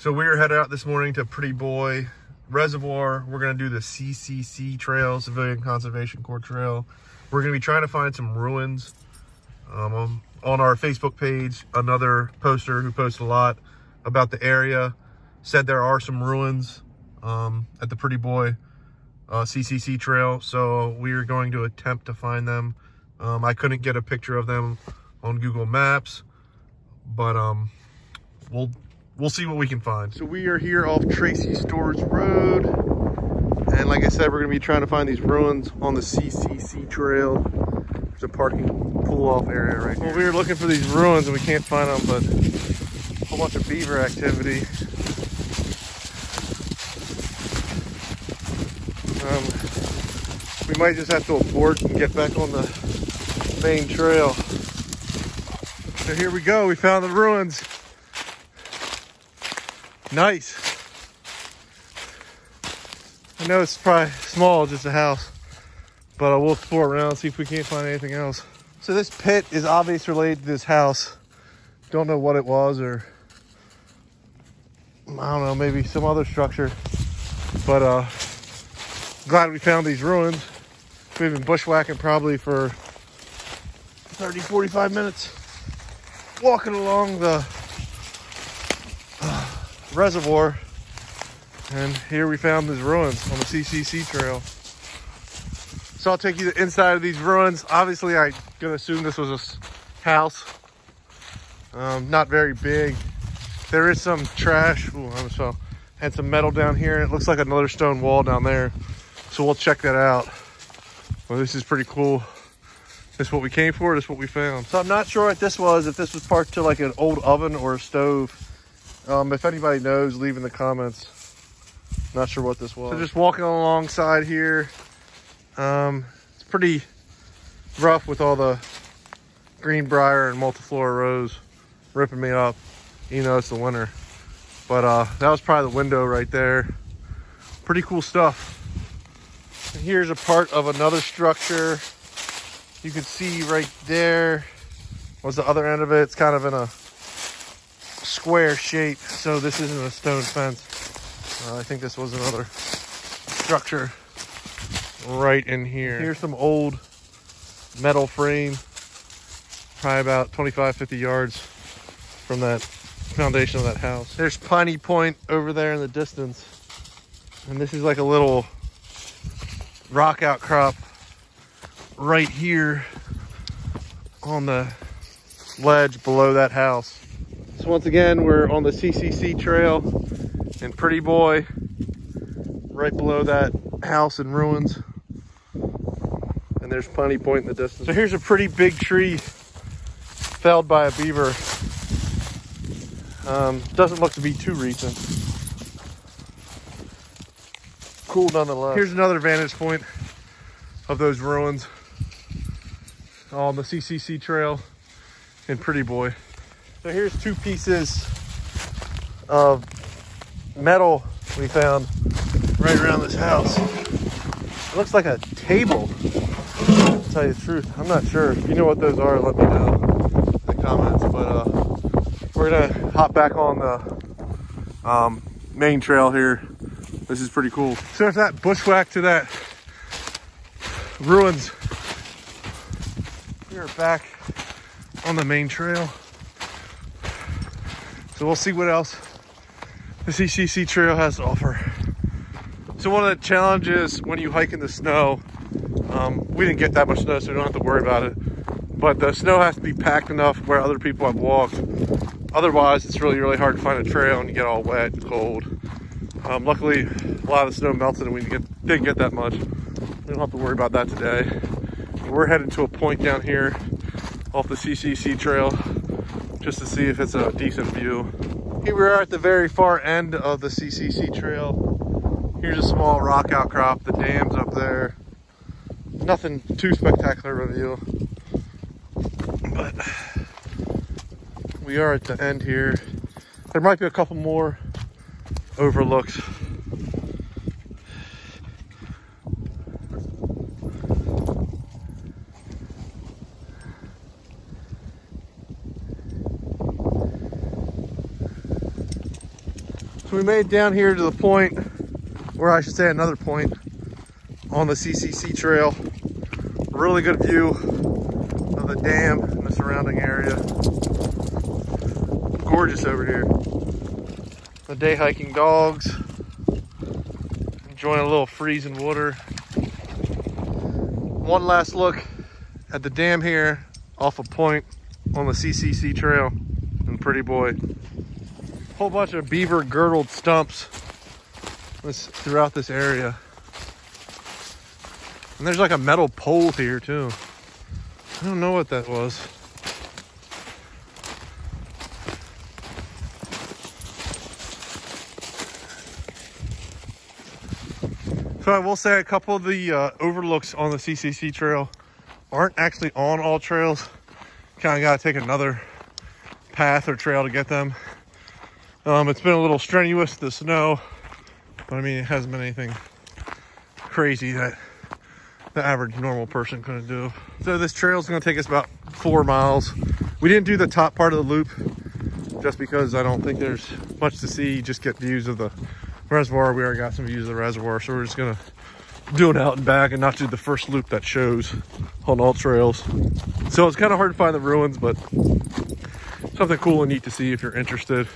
So we were headed out this morning to Prettyboy Reservoir. We're going to do the CCC Trail, Civilian Conservation Corps Trail. We're going to be trying to find some ruins. On our Facebook page, another poster who posted a lot about the area said there are some ruins at the Prettyboy CCC Trail. So we are going to attempt to find them. I couldn't get a picture of them on Google Maps, but we'll see what we can find. So we are here off Tracy Stores Road. And like I said, we're gonna be trying to find these ruins on the CCC Trail. There's a parking pull-off area right here. Well, we were looking for these ruins and we can't find them, but a whole bunch of beaver activity. We might just have to abort and get back on the main trail. So here we go, we found the ruins. Nice. I know it's probably small, just a house, but we'll explore around and see if we can't find anything else. So this pit is obviously related to this house. Don't know what it was, or I don't know, maybe some other structure. But glad we found these ruins. We've been bushwhacking probably for 30, 45 minutes, walking along the reservoir, and here we found these ruins on the CCC Trail. So I'll take you to the inside of these ruins. Obviously, I'm gonna assume this was a house. Not very big. There is some trash. Ooh, I almost fell. Had some metal down here, and it looks like another stone wall down there. So we'll check that out. Well, this is pretty cool. This is what we came for, this is what we found. So I'm not sure what this was, if this was part to like an old oven or a stove. If anybody knows, leave in the comments. Not sure what this was. So just walking alongside here. It's pretty rough with all the greenbrier and multiflora rose ripping me up. You know, it's the winter. But that was probably the window right there. Pretty cool stuff. And here's a part of another structure. You can see right there was the other end of it. It's kind of in a square shape, so this isn't a stone fence. I think this was another structure right in here. Here's some old metal frame, probably about 25, 50 yards from that foundation of that house. There's Piney Point over there in the distance, and this is like a little rock outcrop right here on the ledge below that house. So once again, we're on the CCC Trail in Prettyboy, right below that house in ruins. And there's Piney Point in the distance. So here's a pretty big tree felled by a beaver. Doesn't look to be too recent. Cool nonetheless. Here's another vantage point of those ruins on the CCC Trail in Prettyboy. So here's two pieces of metal we found right around this house. It looks like a table, to tell you the truth. I'm not sure. If you know what those are, let me know in the comments. But we're gonna hop back on the main trail here. This is pretty cool. So if that bushwhack to that ruins, we are back on the main trail. So we'll see what else the CCC Trail has to offer. So one of the challenges when you hike in the snow, we didn't get that much snow, so we don't have to worry about it. But the snow has to be packed enough where other people have walked. Otherwise, it's really, really hard to find a trail and you get all wet and cold. Luckily, a lot of the snow melted and we didn't get that much. We don't have to worry about that today. We're headed to a point down here off the CCC Trail just to see if it's a decent view. Here we are at the very far end of the CCC Trail. Here's a small rock outcrop. The dam's up there. Nothing too spectacular of a view, but we are at the end here. There might be a couple more overlooks. So we made it down here to the point, or I should say another point, on the CCC Trail. Really good view of the dam and the surrounding area. Gorgeous over here. The day hiking dogs, enjoying a little freezing water. One last look at the dam here off a point on the CCC Trail in Prettyboy. Whole bunch of beaver girdled stumps throughout this area. And there's like a metal pole here too. I don't know what that was. So I will say a couple of the overlooks on the CCC Trail aren't actually on all trails. Kind of got to take another path or trail to get them. It's been a little strenuous, the snow, but I mean, it hasn't been anything crazy that the average normal person couldn't do. So this trail is going to take us about 4 miles. We didn't do the top part of the loop just because I don't think there's much to see. Just get views of the reservoir. We already got some views of the reservoir, so we're just gonna do it out and back and not do the first loop that shows on all trails. So it's kind of hard to find the ruins, but something cool and neat to see if you're interested.